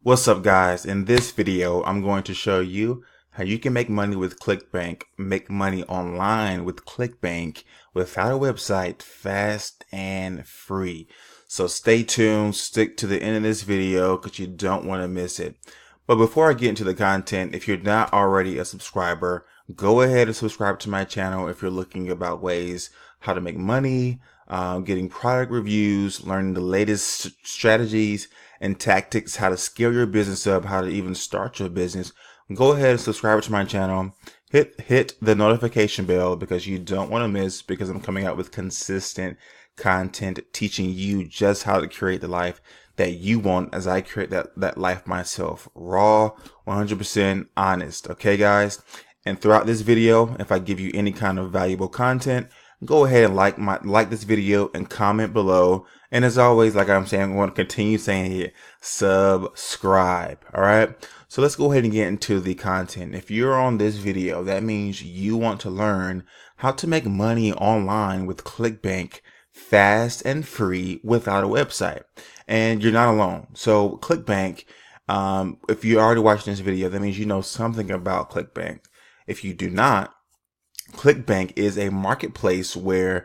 What's up, guys? In this video, I'm going to show you how you can make money with Clickbank, make money online with Clickbank without a website, fast and free. So stay tuned, stick to the end of this video because you don't want to miss it. But before I get into the content, if you're not already a subscriber, go ahead and subscribe to my channel if you're looking about ways how to make money, getting product reviews, learning the latest strategies and tactics, how to scale your business up, how to even start your business. Go ahead and subscribe to my channel. Hit the notification bell because you don't want to miss, because I'm coming out with consistent content teaching you just how to create the life that you want as I create that life myself. Raw, 100% honest. Okay, guys? And throughout this video, if I give you any kind of valuable content, go ahead and like this video and comment below. And as always, like I'm saying, I want to continue saying it, subscribe. All right. So let's go ahead and get into the content. If you're on this video, that means you want to learn how to make money online with Clickbank fast and free without a website. And you're not alone. So Clickbank, if you're already watching this video, that means you know something about Clickbank. If you do not, Clickbank is a marketplace where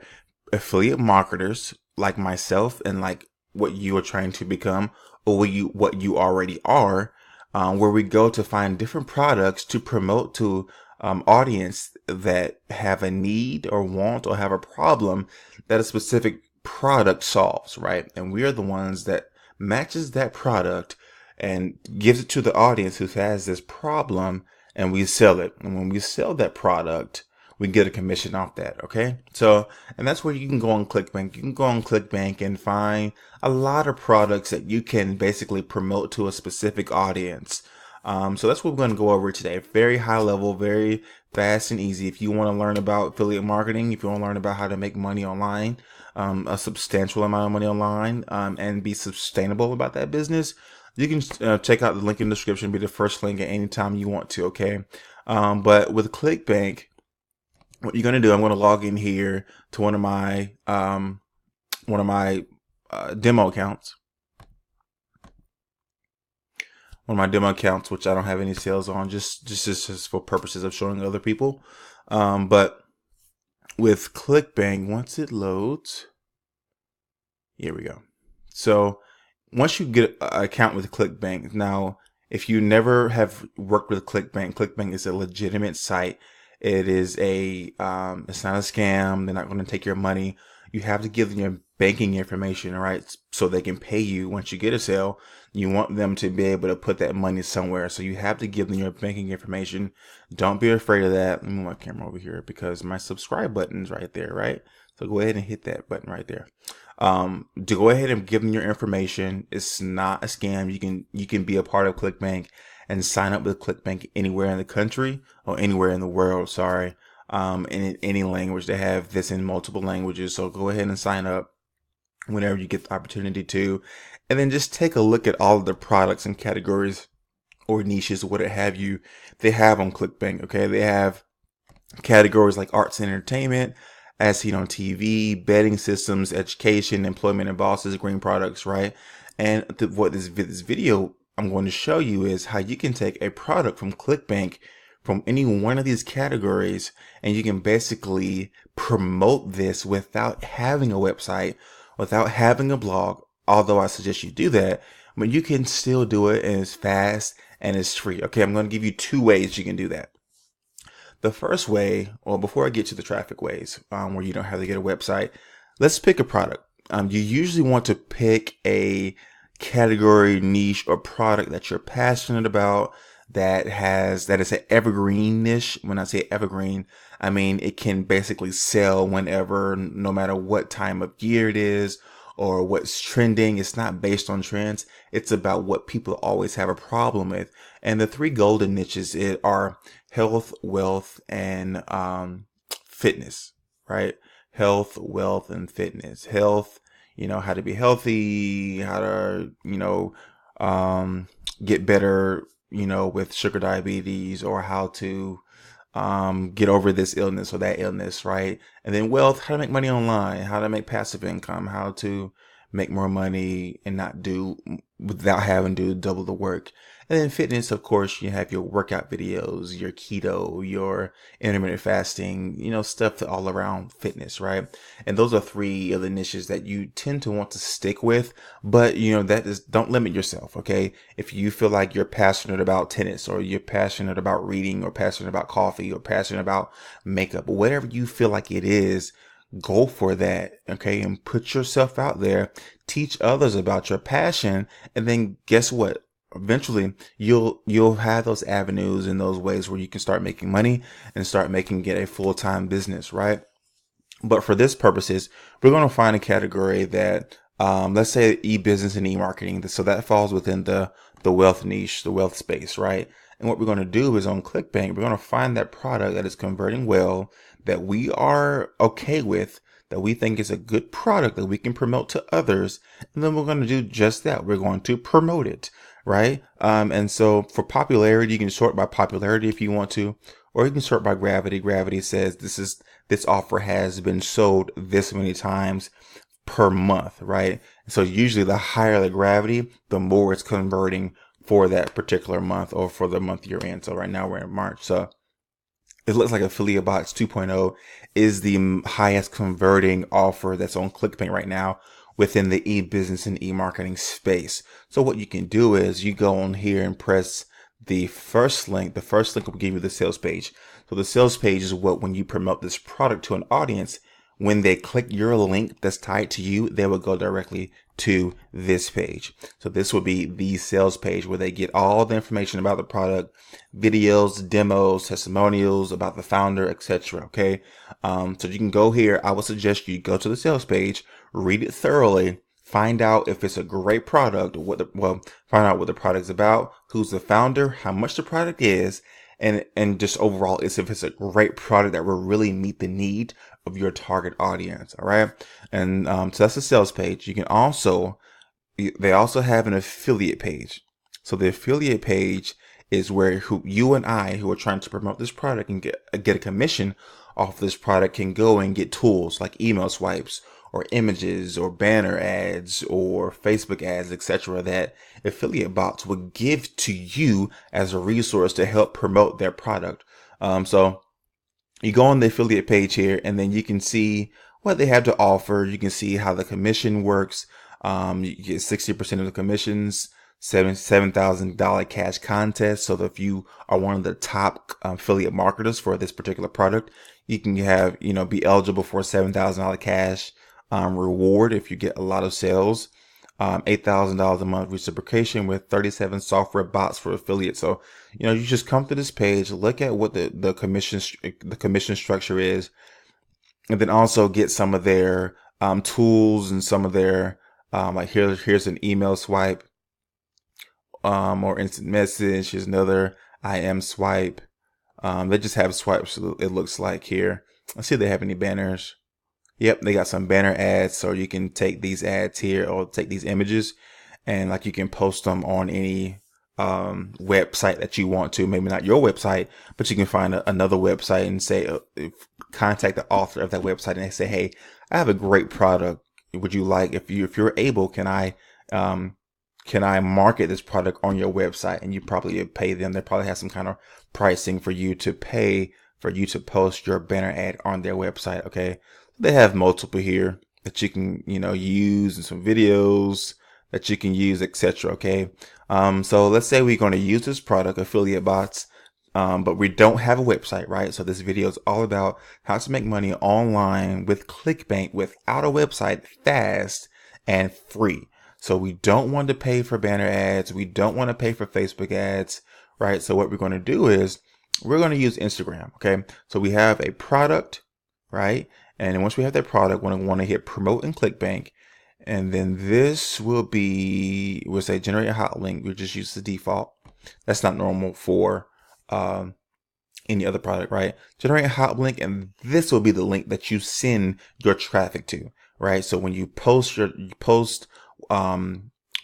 affiliate marketers like myself and like what you are trying to become, or what you already are, where we go to find different products to promote to audience that have a need or want or have a problem that a specific product solves, right? And we are the ones that matches that product and gives it to the audience who has this problem, and we sell it. And when we sell that product, we get a commission off that. Okay. So, and that's where you can go on Clickbank. You can go on Clickbank and find a lot of products that you can basically promote to a specific audience. So that's what we're going to go over today. Very high level, very fast and easy. If you want to learn about affiliate marketing, if you want to learn about how to make money online, a substantial amount of money online, and be sustainable about that business, you can check out the link in the description, be the first link at any time you want to. Okay. But with Clickbank, what you're going to do, I'm going to log in here to one of my demo accounts. One of my demo accounts, which I don't have any sales on, just for purposes of showing other people. But with Clickbank, once it loads, here we go. So once you get an account with Clickbank, now if you never have worked with Clickbank, Clickbank is a legitimate site. It is it's not a scam. They're not going to take your money. You have to give them your banking information, right? So they can pay you once you get a sale. You want them to be able to put that money somewhere. So you have to give them your banking information. Don't be afraid of that. Let me move my camera over here because my subscribe button's right there, right? So go ahead and hit that button right there. To go ahead and give them your information. It's not a scam. You can be a part of Clickbank and sign up with Clickbank anywhere in the country or anywhere in the world. Sorry. In any language. They have this in multiple languages. So go ahead and sign up whenever you get the opportunity to, and then just take a look at all of the products and categories or niches, what have you, they have on Clickbank. Okay. They have categories like arts and entertainment, as seen on TV, betting systems, education, employment and bosses, green products, right? And what this video I'm going to show you is how you can take a product from Clickbank from any one of these categories, and you can basically promote this without having a website, without having a blog, although I suggest you do that, but you can still do it, and it's fast and it's free. Okay, I'm going to give you two ways you can do that. The first way, or before I get to the traffic ways, where you don't have to get a website, let's pick a product. You usually want to pick a category, niche, or product that you're passionate about, that is an evergreen niche. When I say evergreen, I mean it can basically sell whenever, no matter what time of year it is or what's trending. It's not based on trends. It's about what people always have a problem with. And the three golden niches are health, wealth, and fitness, right? Health, wealth, and fitness. Health, how to be healthy, how to, get better, with sugar diabetes, or how to get over this illness or that illness, right? And then wealth, how to make money online, how to make passive income, how to make more money and not do without having to do double the work. And then fitness, of course, you have your workout videos, your keto, your intermittent fasting, stuff all around fitness, right? And those are three of the niches that you tend to want to stick with. But, don't limit yourself, okay? If you feel like you're passionate about tennis, or you're passionate about reading, or passionate about coffee, or passionate about makeup, whatever you feel like it is, go for that, okay? And put yourself out there, teach others about your passion, and then guess what? Eventually you'll have those avenues and those ways where you can start making money and start making it a full-time business, right? But for this purposes, we're going to find a category that, let's say e-business and e-marketing. So that falls within the wealth niche, the wealth space, right? And what we're going to do is on Clickbank, we're going to find that product that is converting well, that we are okay with, that we think is a good product that we can promote to others. And then we're going to do just that. We're going to promote it, right? And so for popularity, you can sort by popularity if you want to, or you can sort by gravity. Gravity says this offer has been sold this many times per month, right? So usually the higher the gravity, the more it's converting for that particular month or for the month you're in. So right now we're in March. So it looks like Affiliate Bots 2.0 is the highest converting offer that's on Clickbank right now within the e-business and e-marketing space. So what you can do is you go on here and press the first link. The first link will give you the sales page. So the sales page is when you promote this product to an audience, when they click your link that's tied to you, they will go directly to this page. So this will be the sales page where they get all the information about the product, videos, demos, testimonials about the founder, etc. Okay. So you can go here. I would suggest you go to the sales page, read it thoroughly, find out if it's a great product, find out what the product's about, who's the founder, how much the product is, and just overall is if it's a great product that will really meet the need of your target audience. All right. And so that's the sales page. You can also, they also have an affiliate page. So the affiliate page is where you and I, who are trying to promote this product and get a commission off this product, can go and get tools like email swipes or images or banner ads or Facebook ads, etc., that affiliate bots would give to you as a resource to help promote their product. So you go on the affiliate page here, and then you can see what they have to offer. You can see how the commission works. You get 60% of the commissions, $7,000 cash contest. So that if you are one of the top affiliate marketers for this particular product, you can have, be eligible for a $7,000 cash reward if you get a lot of sales. $8,000 a month reciprocation with 37 software bots for affiliates. So, you just come to this page, look at what the commission structure is, and then also get some of their tools and some of their like here's an email swipe or instant message. Here's another IM swipe. They just have swipes, it looks like here. Let's see if they have any banners. Yep, they got some banner ads, so you can take these ads here or take these images and you can post them on any website that you want to. Maybe not your website, but you can find another website and say, contact the author of that website, and they say, hey, I have a great product. Would you like, if you're able, can I market this product on your website? And you probably pay them. They probably have some kind of pricing for you to pay for you to post your banner ad on their website. Okay. They have multiple here that you can, use, and some videos that you can use, etc. Okay. So let's say we're going to use this product, affiliate bots, but we don't have a website, right? So this video is all about how to make money online with Clickbank without a website, fast and free. So we don't want to pay for banner ads. We don't want to pay for Facebook ads, right? So what we're going to do is we're going to use Instagram. Okay. So we have a product, right? And then once we have that product, we're going to want to hit promote in Clickbank. And then this will be, we'll say generate a hot link. We'll just use the default. That's not normal for any other product, right? Generate a hot link, and this will be the link that you send your traffic to, right? So when you post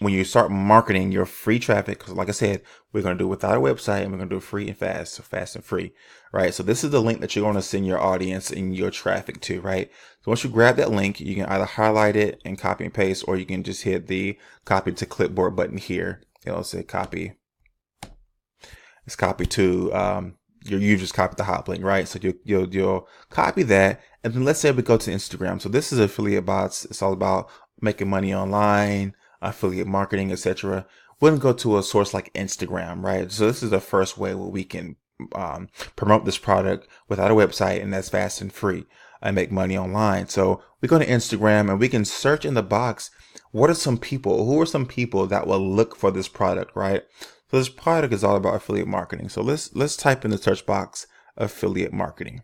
when you start marketing your free traffic, because like I said, we're going to do it without a website and we're going to do it free and fast, so fast and free, right? So this is the link that you're going to send your audience and your traffic to, right? So once you grab that link, you can either highlight it and copy and paste, or you can just hit the copy to clipboard button here. It'll say copy. It's copy to, you just copy the hot link, right? So you'll copy that, and then let's say we go to Instagram. So this is affiliate bots. It's all about making money online, affiliate marketing, etc. We're gonna go to a source like Instagram, right? So this is the first way where we can promote this product without a website, and that's fast and free, and make money online. So we go to Instagram and we can search in the box, who are some people that will look for this product, right? So this product is all about affiliate marketing. So let's type in the search box affiliate marketing.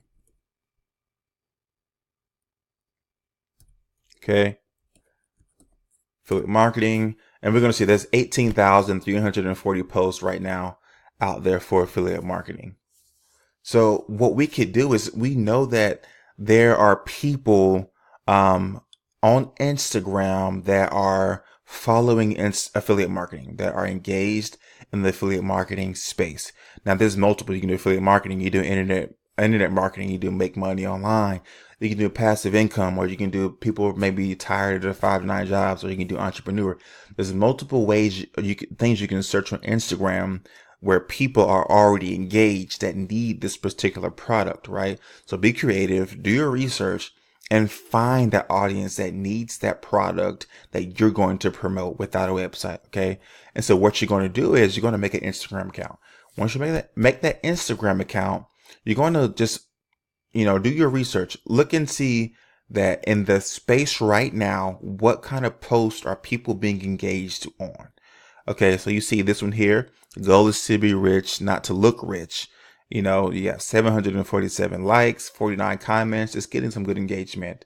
Okay. Affiliate marketing. And we're going to see there's 18,340 posts right now out there for affiliate marketing. So what we could do is, we know that there are people on Instagram that are following affiliate marketing, that are engaged in the affiliate marketing space. Now there's multiple. You can do affiliate marketing, you do internet marketing, you do make money online, you can do passive income, or you can do people maybe tired of their 5 to 9 jobs, or you can do entrepreneur. There's multiple ways things you can search on Instagram where people are already engaged that need this particular product, right? So be creative, do your research, and find that audience that needs that product that you're going to promote without a website, okay? And so what you're going to do is you're going to make an Instagram account. Once you make that Instagram account, you're going to just, do your research, look and see that in the space right now, what kind of posts are people being engaged on? Okay, so you see this one here. The goal is to be rich, not to look rich. You have 747 likes, 49 comments. It's getting some good engagement.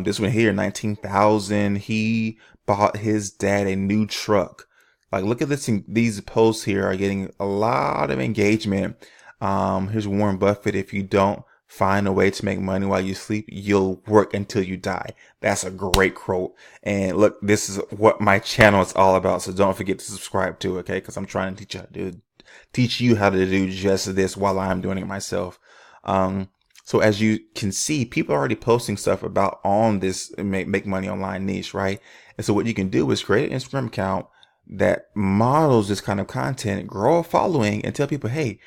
This one here, 19,000. He bought his dad a new truck. Like, look at this. These posts here are getting a lot of engagement. Here's Warren Buffett. If you don't find a way to make money while you sleep, you'll work until you die. That's a great quote. And look, this is what my channel is all about. So don't forget to subscribe to it, okay? Because I'm trying to teach you how to do just this while I'm doing it myself. So as you can see, people are already posting stuff about on this make money online niche, right? And so what you can do is create an Instagram account that models this kind of content, grow a following, and tell people, hey,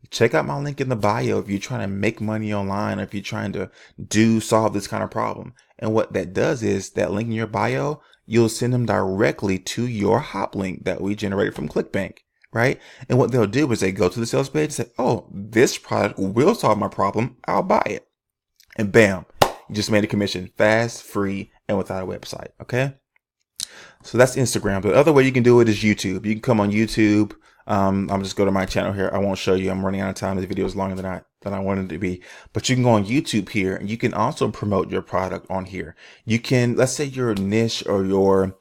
check out my link in the bio if you're trying to make money online, or if you're trying to solve this kind of problem. And what that does is, that link in your bio, you'll send them directly to your hop link that we generated from Clickbank, right? And what they'll do is they go to the sales page and say, oh, this product will solve my problem, I'll buy it. And bam, you just made a commission, fast, free, and without a website, okay? So that's Instagram. The other way you can do it is YouTube. You can come on YouTube. I'll just go to my channel here. I won't show you. I'm running out of time. The video is longer than I wanted it to be. But you can go on YouTube here, and you can also promote your product on here. You can, let's say your niche or your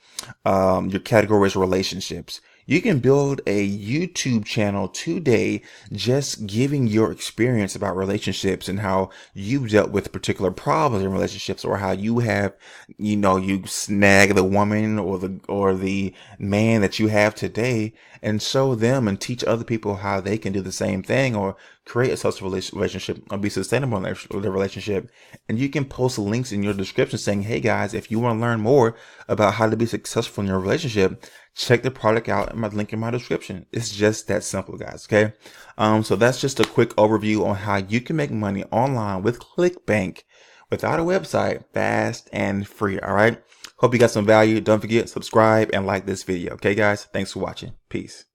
category is relationships. You can build a YouTube channel today just giving your experience about relationships and how you've dealt with particular problems in relationships, or how you have, you snag the woman or the man that you have today, and show them and teach other people how they can do the same thing, or create a successful relationship or be sustainable in their relationship. And you can post links in your description saying, hey guys, if you want to learn more about how to be successful in your relationship, check the product out in my link in my description. It's just that simple, guys. Okay. So that's just a quick overview on how you can make money online with Clickbank without a website, fast and free. All right. Hope you got some value. Don't forget, subscribe and like this video. Okay, guys. Thanks for watching. Peace.